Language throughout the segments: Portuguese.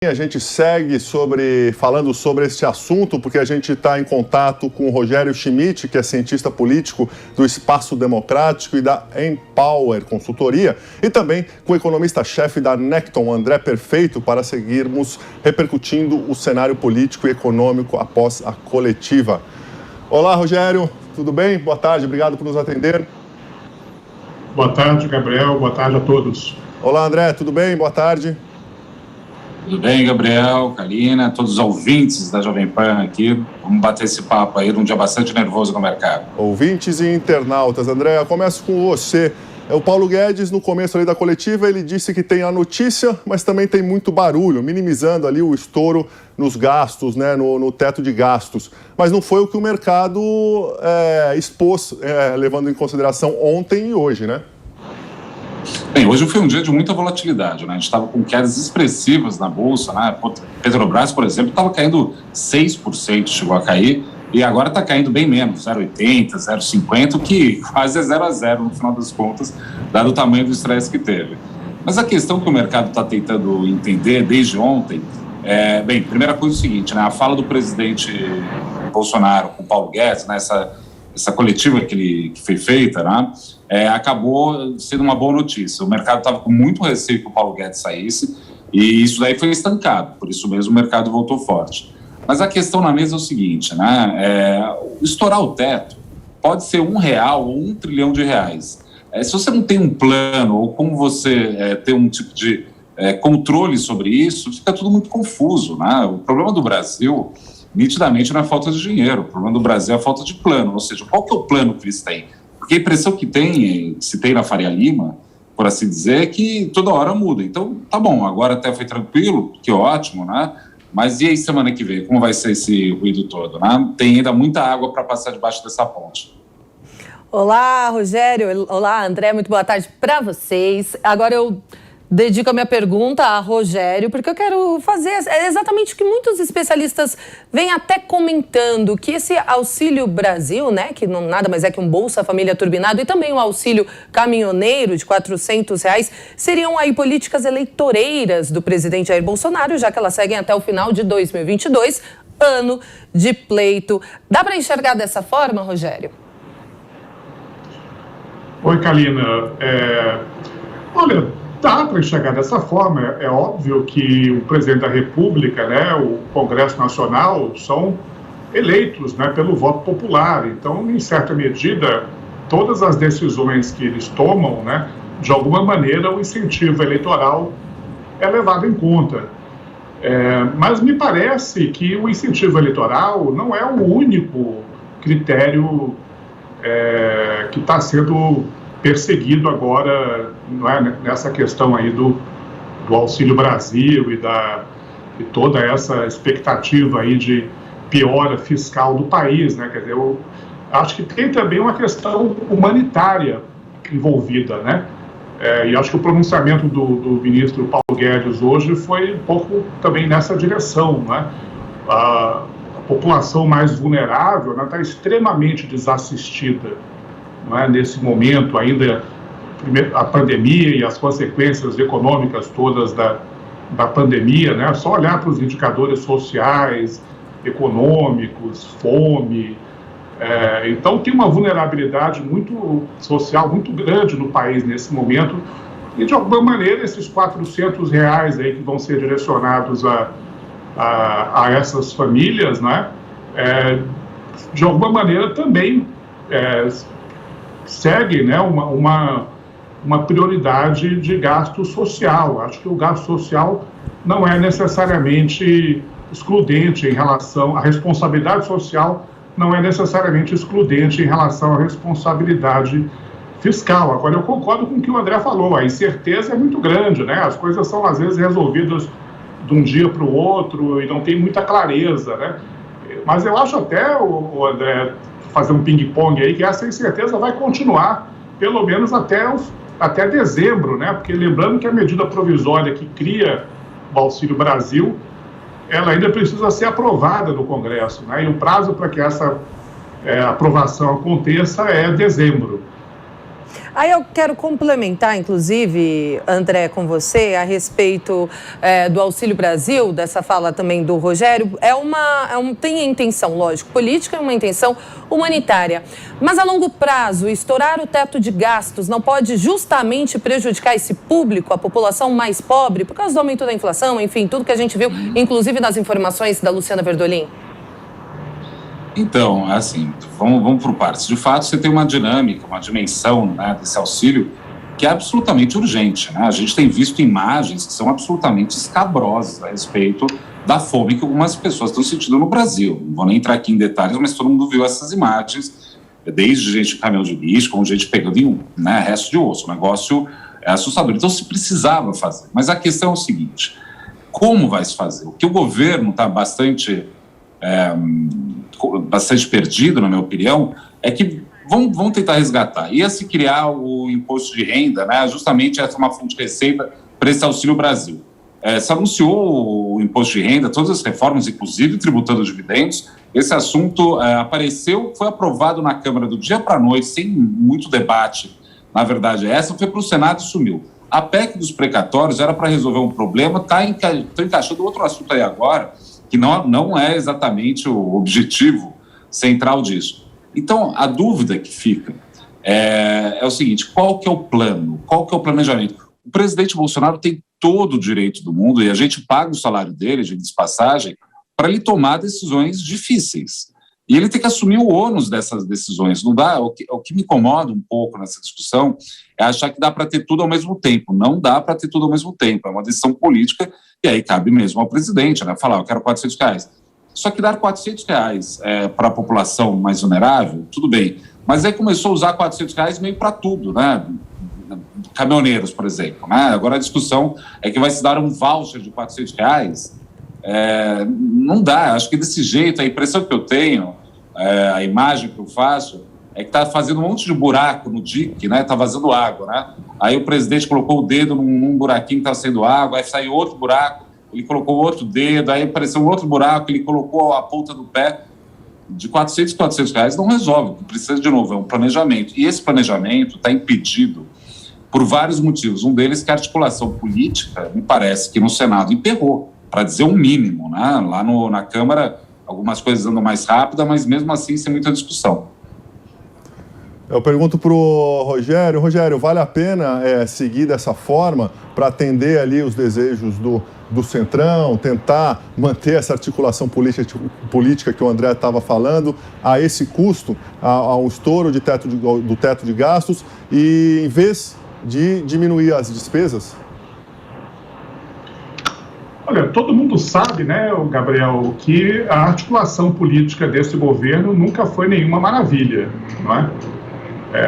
A gente segue falando sobre este assunto porque a gente está em contato com o Rogério Schmidt, que é cientista político do Espaço Democrático e da Empower Consultoria, e também com o economista-chefe da Necton, André Perfeito, para seguirmos repercutindo o cenário político e econômico após a coletiva. Olá, Rogério, tudo bem? Boa tarde, obrigado por nos atender. Boa tarde, Gabriel, boa tarde a todos. Olá, André, tudo bem? Boa tarde. Tudo bem, Gabriel, Kalina, todos os ouvintes da Jovem Pan aqui. Vamos bater esse papo aí num dia bastante nervoso no mercado. Ouvintes e internautas. André, eu começo com você. O Paulo Guedes, no começo ali da coletiva, ele disse que tem a notícia, mas também tem muito barulho, minimizando ali o estouro nos gastos, né, no teto de gastos. Mas não foi o que o mercado expôs, levando em consideração ontem e hoje, né? Bem, hoje foi um dia de muita volatilidade, né? A gente estava com quedas expressivas na Bolsa, né? Petrobras, por exemplo, estava caindo 6%, chegou a cair, e agora está caindo bem menos, 0,80%, 0,50%, que quase é 0 a 0 no final das contas, dado o tamanho do estresse que teve. Mas a questão que o mercado está tentando entender desde ontem bem, primeira coisa é o seguinte, né? A fala do presidente Bolsonaro com o Paulo Guedes, né? Essa coletiva que foi feita, né? Acabou sendo uma boa notícia. O mercado estava com muito receio que o Paulo Guedes saísse e isso daí foi estancado, por isso mesmo o mercado voltou forte. Mas a questão na mesa é o seguinte, né? Estourar o teto pode ser R$1 ou R$1 trilhão. Se você não tem um plano ou como você ter um tipo de controle sobre isso, fica tudo muito confuso, né? O problema do Brasil, nitidamente, não é a falta de dinheiro. O problema do Brasil é a falta de plano, ou seja, qual que é o plano que eles têm? Porque a impressão que se tem na Faria Lima, por assim dizer, é que toda hora muda. Então, tá bom, agora até foi tranquilo, que ótimo, né? Mas e aí semana que vem? Como vai ser esse ruído todo, né? Tem ainda muita água para passar debaixo dessa ponte. Olá, Rogério. Olá, André. Muito boa tarde para vocês. Agora eu dedico a minha pergunta a Rogério, porque eu quero fazer exatamente o que muitos especialistas vêm até comentando, que esse Auxílio Brasil, né, que não nada mais é que um Bolsa Família turbinado, e também o auxílio caminhoneiro de R$400, seriam aí políticas eleitoreiras do presidente Jair Bolsonaro, já que elas seguem até o final de 2022, ano de pleito. Dá para enxergar dessa forma, Rogério? Oi, Kalina. Olha, dá para enxergar dessa forma. É óbvio que o presidente da República, né, o Congresso Nacional, são eleitos, né, pelo voto popular. Então, em certa medida, todas as decisões que eles tomam, né, de alguma maneira, o incentivo eleitoral é levado em conta. Mas me parece que o incentivo eleitoral não é o único critério que está sendo perseguido agora, não é, nessa questão aí do Auxílio Brasil e toda essa expectativa aí de piora fiscal do país, né? Quer dizer, eu acho que tem também uma questão humanitária envolvida, né? E acho que o pronunciamento do ministro Paulo Guedes hoje foi um pouco também nessa direção, né? A população mais vulnerável está extremamente desassistida, não é? Nesse momento ainda, a pandemia e as consequências econômicas todas da pandemia, né? Só olhar para os indicadores sociais, econômicos, fome. Então tem uma vulnerabilidade social muito grande no país nesse momento, e de alguma maneira esses R$400 aí que vão ser direcionados a essas famílias, né? De alguma maneira também segue, né, uma prioridade de gasto social. Acho que o gasto social não é necessariamente excludente em relação à responsabilidade social, não é necessariamente excludente em relação à responsabilidade fiscal. Agora, eu concordo com o que o André falou, a incerteza é muito grande, né? As coisas são, às vezes, resolvidas de um dia para o outro e não tem muita clareza, né? Mas eu acho até, o André, fazer um ping-pong aí, que essa incerteza vai continuar, pelo menos até dezembro, né? Porque lembrando que a medida provisória que cria o Auxílio Brasil, ela ainda precisa ser aprovada no Congresso, né? E o prazo para que essa aprovação aconteça é dezembro. Aí eu quero complementar, inclusive, André, com você, a respeito do Auxílio Brasil, dessa fala também do Rogério. Tem a intenção, lógico, política e uma intenção humanitária. Mas a longo prazo, estourar o teto de gastos não pode justamente prejudicar esse público, a população mais pobre, por causa do aumento da inflação, enfim, tudo que a gente viu, inclusive nas informações da Luciana Verdolim? Então, assim, vamos por partes. De fato, você tem uma dinâmica, uma dimensão, né, desse auxílio que é absolutamente urgente, né? A gente tem visto imagens que são absolutamente escabrosas a respeito da fome que algumas pessoas estão sentindo no Brasil. Não vou nem entrar aqui em detalhes, mas todo mundo viu essas imagens, desde gente em caminhão de lixo, como gente pegando em resto de osso. O negócio é assustador. Então, se precisava fazer. Mas a questão é o seguinte: como vai se fazer? O que o governo está bastante perdido, na minha opinião, é que vão tentar resgatar. Ia se criar o imposto de renda, né? Justamente essa é uma fonte de receita para esse Auxílio Brasil. Se anunciou o imposto de renda, todas as reformas, inclusive tributando dividendos. Esse assunto apareceu, foi aprovado na Câmara do dia para a noite, sem muito debate. Na verdade, essa foi para o Senado e sumiu. A PEC dos precatórios era para resolver um problema, está encaixando outro assunto aí agora, que não é exatamente o objetivo central disso. Então, a dúvida que fica é o seguinte: qual que é o plano? Qual que é o planejamento? O presidente Bolsonaro tem todo o direito do mundo, e a gente paga o salário dele, de passagem, para ele tomar decisões difíceis. E ele tem que assumir o ônus dessas decisões. Não dá. O que me incomoda um pouco nessa discussão é achar que dá para ter tudo ao mesmo tempo. Não dá para ter tudo ao mesmo tempo. É uma decisão política e aí cabe mesmo ao presidente, né? Falar, eu quero R$400. Só que dar R$400 para a população mais vulnerável, tudo bem. Mas aí começou a usar R$400 meio para tudo, né? Caminhoneiros, por exemplo. Né? Agora a discussão é que vai se dar um voucher de R$400. Não dá. Acho que desse jeito, a impressão que eu tenho, a imagem que eu faço, é que está fazendo um monte de buraco no dique, né? Está vazando água, né? Aí o presidente colocou o dedo num buraquinho que está saindo água, aí saiu outro buraco, ele colocou outro dedo, aí apareceu um outro buraco, ele colocou a ponta do pé. De R$400 não resolve, precisa, de novo, é um planejamento. E esse planejamento está impedido por vários motivos. Um deles é que a articulação política, me parece que no Senado emperrou, para dizer o mínimo, né? Lá na Câmara, algumas coisas andam mais rápidas, mas mesmo assim sem muita discussão. Eu pergunto para o Rogério. Rogério, vale a pena seguir dessa forma para atender ali os desejos do Centrão, tentar manter essa articulação política que o André estava falando, a esse custo, ao estouro do teto de gastos, e em vez de diminuir as despesas? Olha, todo mundo sabe, né, Gabriel, que a articulação política desse governo nunca foi nenhuma maravilha, não é?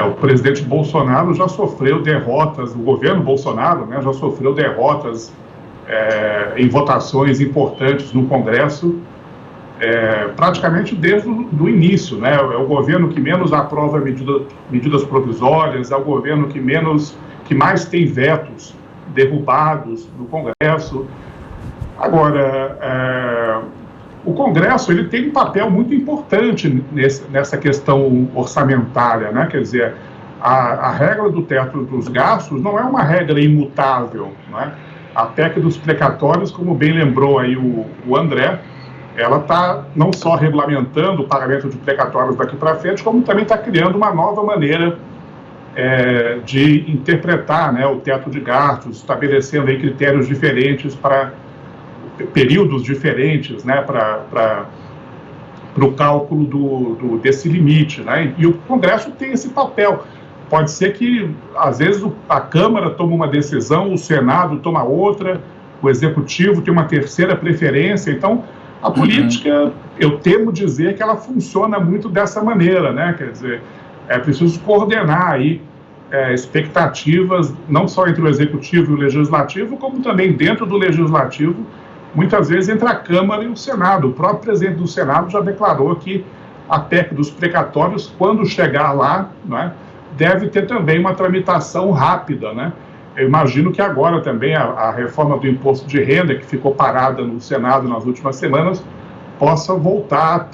O presidente Bolsonaro já sofreu derrotas, o governo Bolsonaro, né, já sofreu derrotas em votações importantes no Congresso, praticamente desde o início, né? É o governo que menos aprova medidas provisórias, é o governo que mais tem vetos derrubados no Congresso. Agora, o Congresso ele tem um papel muito importante nessa questão orçamentária, né? Quer dizer, a regra do teto dos gastos não é uma regra imutável, né? A PEC dos precatórios, como bem lembrou aí o André, ela está não só regulamentando o pagamento de precatórios daqui para frente, como também está criando uma nova maneira de interpretar, né, o teto de gastos, estabelecendo aí critérios diferentes para períodos diferentes, né, para o cálculo desse limite, né? E o Congresso tem esse papel. Pode ser que, às vezes, a Câmara toma uma decisão, o Senado toma outra, o Executivo tem uma terceira preferência. Então, a política, eu temo dizer que ela funciona muito dessa maneira, né? Quer dizer, é preciso coordenar aí expectativas, não só entre o Executivo e o Legislativo, como também dentro do Legislativo, muitas vezes entre a Câmara e o Senado. O próprio presidente do Senado já declarou que a PEC dos precatórios, quando chegar lá, né, deve ter também uma tramitação rápida, né? Eu imagino que agora também a reforma do imposto de renda, que ficou parada no Senado nas últimas semanas, possa voltar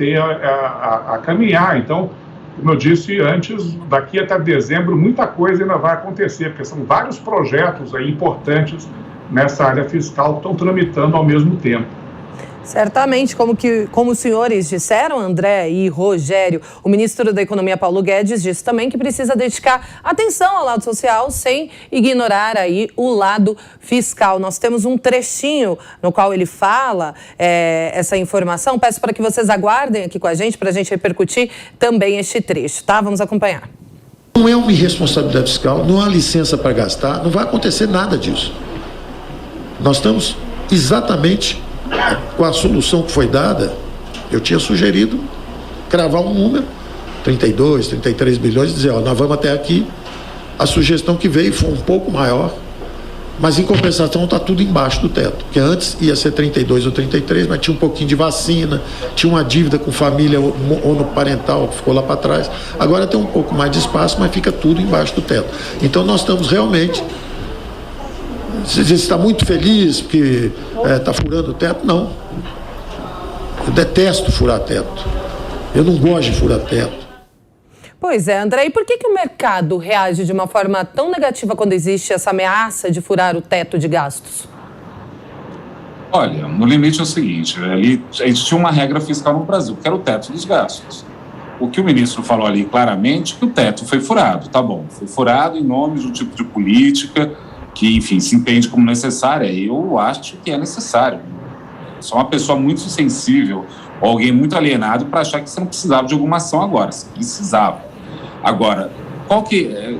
a caminhar. Então, como eu disse antes, daqui até dezembro muita coisa ainda vai acontecer, porque são vários projetos aí importantes nessa área fiscal que estão tramitando ao mesmo tempo. Certamente, como os senhores disseram, André e Rogério, o ministro da Economia, Paulo Guedes, disse também que precisa dedicar atenção ao lado social sem ignorar aí o lado fiscal. Nós temos um trechinho no qual ele fala essa informação. Peço para que vocês aguardem aqui com a gente, para a gente repercutir também este trecho, tá? Vamos acompanhar. Não é uma irresponsabilidade fiscal, não há licença para gastar, não vai acontecer nada disso. Nós estamos exatamente com a solução que foi dada. Eu tinha sugerido cravar um número, 32, 33 bilhões, e dizer, nós vamos até aqui. A sugestão que veio foi um pouco maior, mas em compensação está tudo embaixo do teto, porque antes ia ser 32 ou 33, mas tinha um pouquinho de vacina, tinha uma dívida com família monoparental que ficou lá para trás. Agora tem um pouco mais de espaço, mas fica tudo embaixo do teto. Então nós estamos realmente... Você está muito feliz porque está furando o teto? Não. Eu detesto furar teto. Eu não gosto de furar teto. Pois é, André, e por que o mercado reage de uma forma tão negativa quando existe essa ameaça de furar o teto de gastos? Olha, no limite é o seguinte, a gente tinha uma regra fiscal no Brasil, que era o teto dos gastos. O que o ministro falou ali claramente é que o teto foi furado, tá bom, foi furado em nome de um tipo de política que, enfim, se entende como necessária. Eu acho que é necessário. Sou uma pessoa muito sensível, ou alguém muito alienado para achar que você não precisava de alguma ação agora. Você precisava. Agora, qual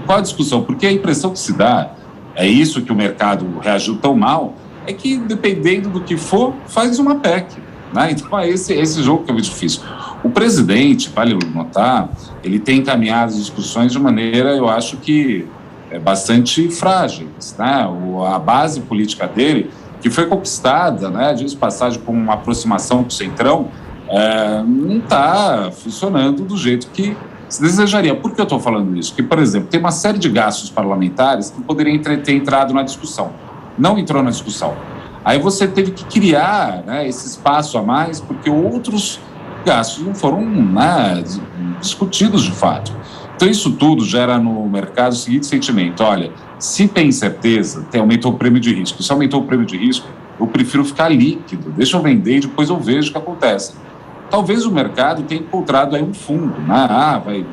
a discussão? Porque a impressão que se dá, é isso que o mercado reagiu tão mal, é que, dependendo do que for, faz uma PEC. Né? Então, é esse jogo que é muito difícil. O presidente, vale notar, ele tem encaminhado as discussões de maneira, eu acho que, bastante frágeis, né? A base política dele, que foi conquistada, né, de passagem com uma aproximação com o Centrão, não está funcionando do jeito que se desejaria. Por que eu estou falando isso? Porque, por exemplo, tem uma série de gastos parlamentares que poderiam ter entrado na discussão. Não entrou na discussão. Aí você teve que criar, né, esse espaço a mais, porque outros gastos não foram, né, discutidos de fato. Então, isso tudo gera no mercado o seguinte sentimento: olha, se tem certeza, aumentou o prêmio de risco. Se aumentou o prêmio de risco, eu prefiro ficar líquido, deixa eu vender e depois eu vejo o que acontece. Talvez o mercado tenha encontrado aí um fundo, né?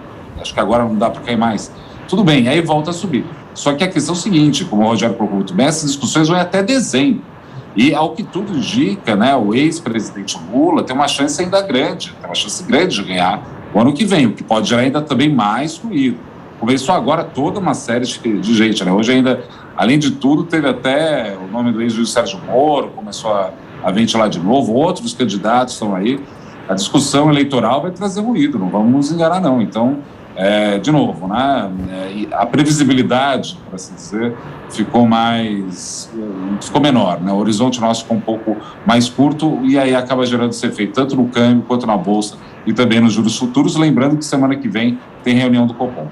Acho que agora não dá para cair mais. Tudo bem, aí volta a subir. Só que a questão é o seguinte, como o Rogério colocou muito bem, essas discussões vão até dezembro. E, ao que tudo indica, né, o ex-presidente Lula tem uma chance ainda grande, tem uma chance grande de ganhar o ano que vem, o que pode gerar ainda também mais ruído. Começou agora toda uma série de gente, né? Hoje ainda, além de tudo, teve até o nome do ex-juiz Sérgio Moro, começou a ventilar de novo, outros candidatos estão aí. A discussão eleitoral vai trazer ruído, não vamos nos enganar não. Então, de novo, né? A previsibilidade, por assim dizer, ficou menor, né? O horizonte nosso ficou um pouco mais curto e aí acaba gerando esse efeito tanto no câmbio quanto na Bolsa e também nos juros futuros, lembrando que semana que vem tem reunião do Copom.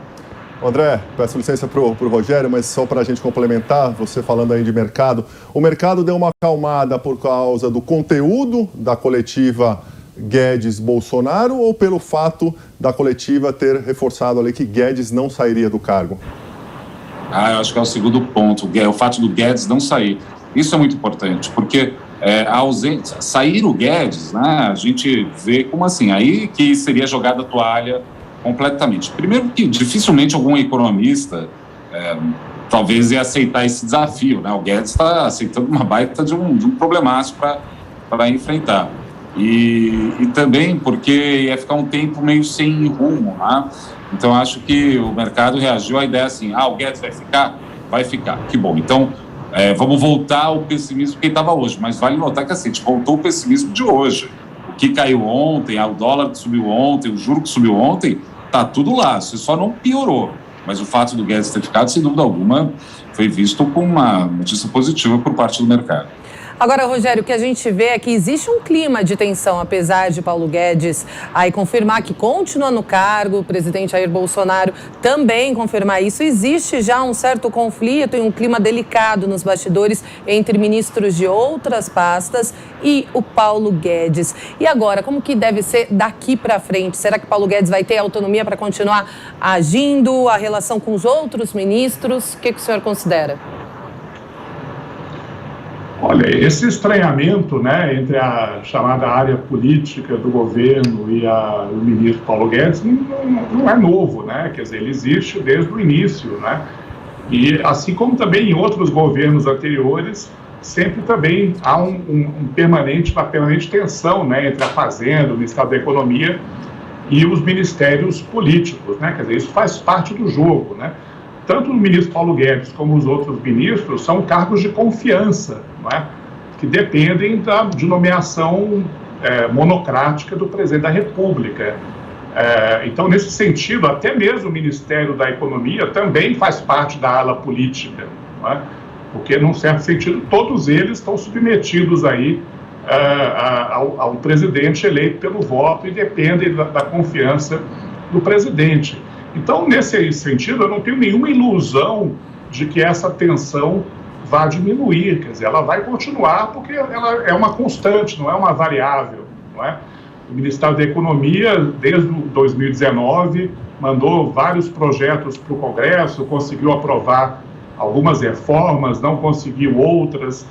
André, peço licença para o Rogério, mas só para a gente complementar, você falando aí de mercado, o mercado deu uma acalmada por causa do conteúdo da coletiva Guedes-Bolsonaro ou pelo fato da coletiva ter reforçado ali que Guedes não sairia do cargo? Eu acho que é o segundo ponto, o fato do Guedes não sair. Isso é muito importante, porque a ausência, sair o Guedes, né, a gente vê como assim, aí que seria jogada a toalha completamente. Primeiro que dificilmente algum economista talvez ia aceitar esse desafio, né? O Guedes está aceitando uma baita de um problemaço para enfrentar. E também porque ia ficar um tempo meio sem rumo, né? Então acho que o mercado reagiu à ideia assim, o Guedes vai ficar? Vai ficar, que bom. Então vamos voltar ao pessimismo que estava hoje, mas vale notar que assim, a gente voltou ao pessimismo de hoje. O que caiu ontem, o dólar que subiu ontem, o juro que subiu ontem, tá tudo lá, isso só não piorou. Mas o fato do Guedes ter ficado, sem dúvida alguma, foi visto como uma notícia positiva por parte do mercado. Agora, Rogério, o que a gente vê é que existe um clima de tensão, apesar de Paulo Guedes aí confirmar que continua no cargo, o presidente Jair Bolsonaro também confirmar isso. Existe já um certo conflito e um clima delicado nos bastidores entre ministros de outras pastas e o Paulo Guedes. E agora, como que deve ser daqui para frente? Será que Paulo Guedes vai ter autonomia para continuar agindo, a relação com os outros ministros? O que o senhor considera? Olha, esse estranhamento, né, entre a chamada área política do governo e o ministro Paulo Guedes não é novo, né? Quer dizer, ele existe desde o início, né? E assim como também em outros governos anteriores, sempre também há uma permanente tensão, né, entre a Fazenda, o Ministério da Economia e os ministérios políticos, né? Quer dizer, isso faz parte do jogo, né? Tanto o ministro Paulo Guedes como os outros ministros são cargos de confiança, não é? Que dependem de nomeação monocrática do presidente da República. Então, nesse sentido, até mesmo o Ministério da Economia também faz parte da ala política, não é? Porque, num certo sentido, todos eles estão submetidos aí a um presidente eleito pelo voto e dependem da confiança do presidente. Então, nesse sentido, eu não tenho nenhuma ilusão de que essa tensão vá diminuir, quer dizer, ela vai continuar porque ela é uma constante, não é uma variável, não é? O Ministério da Economia, desde 2019, mandou vários projetos para o Congresso, conseguiu aprovar algumas reformas, não conseguiu outras.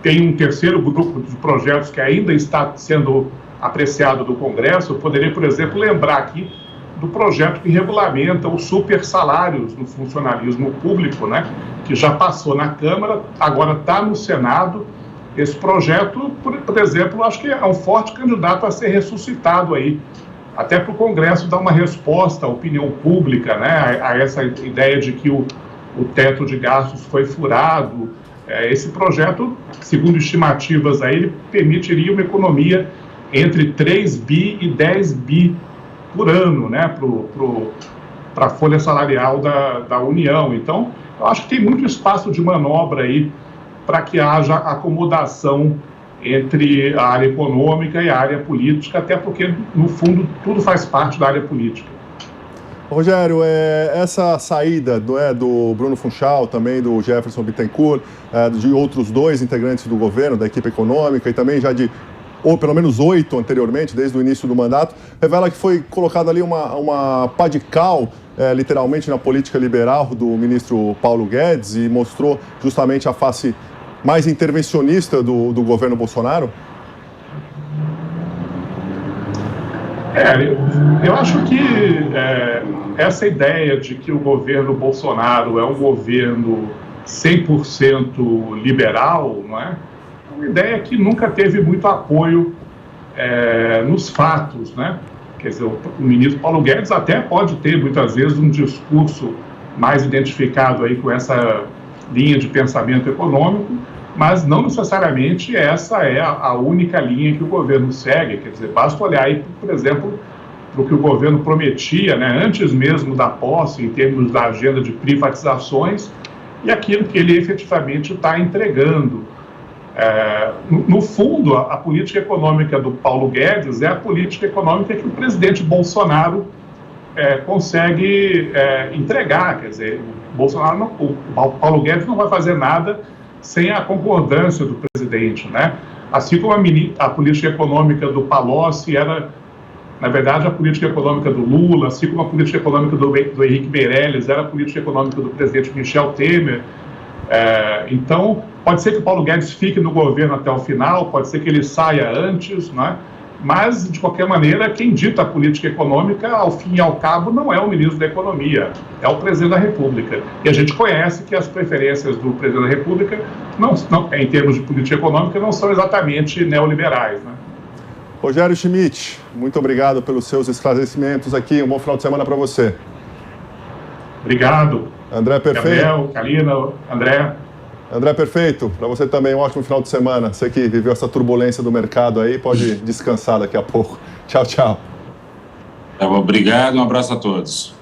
Tem um terceiro grupo de projetos que ainda está sendo apreciado do Congresso. Eu poderia, por exemplo, lembrar aqui do projeto que regulamenta os super salários no funcionalismo público, né, que já passou na Câmara, agora está no Senado. Esse projeto, por exemplo, acho que é um forte candidato a ser ressuscitado aí, até para o Congresso dar uma resposta à opinião pública, né, a essa ideia de que o teto de gastos foi furado. Esse projeto, segundo estimativas aí, ele permitiria uma economia entre 3 bi e 10 bi por ano, né, para a folha salarial da União. Então, eu acho que tem muito espaço de manobra aí para que haja acomodação entre a área econômica e a área política, até porque, no fundo, tudo faz parte da área política. Rogério, essa saída do Bruno Funchal, também do Jefferson Bittencourt, de outros 2 integrantes do governo, da equipe econômica, e também já ou pelo menos 8 anteriormente, desde o início do mandato, revela que foi colocada ali uma pá de cal, literalmente, na política liberal do ministro Paulo Guedes e mostrou justamente a face mais intervencionista do governo Bolsonaro? Eu acho que essa ideia de que o governo Bolsonaro é um governo 100% liberal, não é? Uma ideia que nunca teve muito apoio nos fatos, né? Quer dizer, o ministro Paulo Guedes até pode ter, muitas vezes, um discurso mais identificado aí com essa linha de pensamento econômico, mas não necessariamente essa é a única linha que o governo segue. Quer dizer, basta olhar aí, por exemplo, para o que o governo prometia, né, antes mesmo da posse, em termos da agenda de privatizações, e aquilo que ele efetivamente está entregando. No fundo, a política econômica do Paulo Guedes é a política econômica que o presidente Bolsonaro consegue entregar. Quer dizer, o Paulo Guedes não vai fazer nada sem a concordância do presidente, né? Assim como a política econômica do Palocci era, na verdade, a política econômica do Lula, assim como a política econômica do Henrique Meirelles era a política econômica do presidente Michel Temer. Então, pode ser que o Paulo Guedes fique no governo até o final, pode ser que ele saia antes, né? Mas, de qualquer maneira, quem dita a política econômica, ao fim e ao cabo, não é o ministro da Economia, é o presidente da República. E a gente conhece que as preferências do presidente da República, em termos de política econômica, não são exatamente neoliberais, né? Rogério Schmitt, muito obrigado pelos seus esclarecimentos aqui. Um bom final de semana para você. Obrigado. André Perfeito. Gabriel, Kalina, André. André Perfeito, para você também um ótimo final de semana. Você que viveu essa turbulência do mercado aí, pode descansar daqui a pouco. Tchau, tchau. Obrigado, um abraço a todos.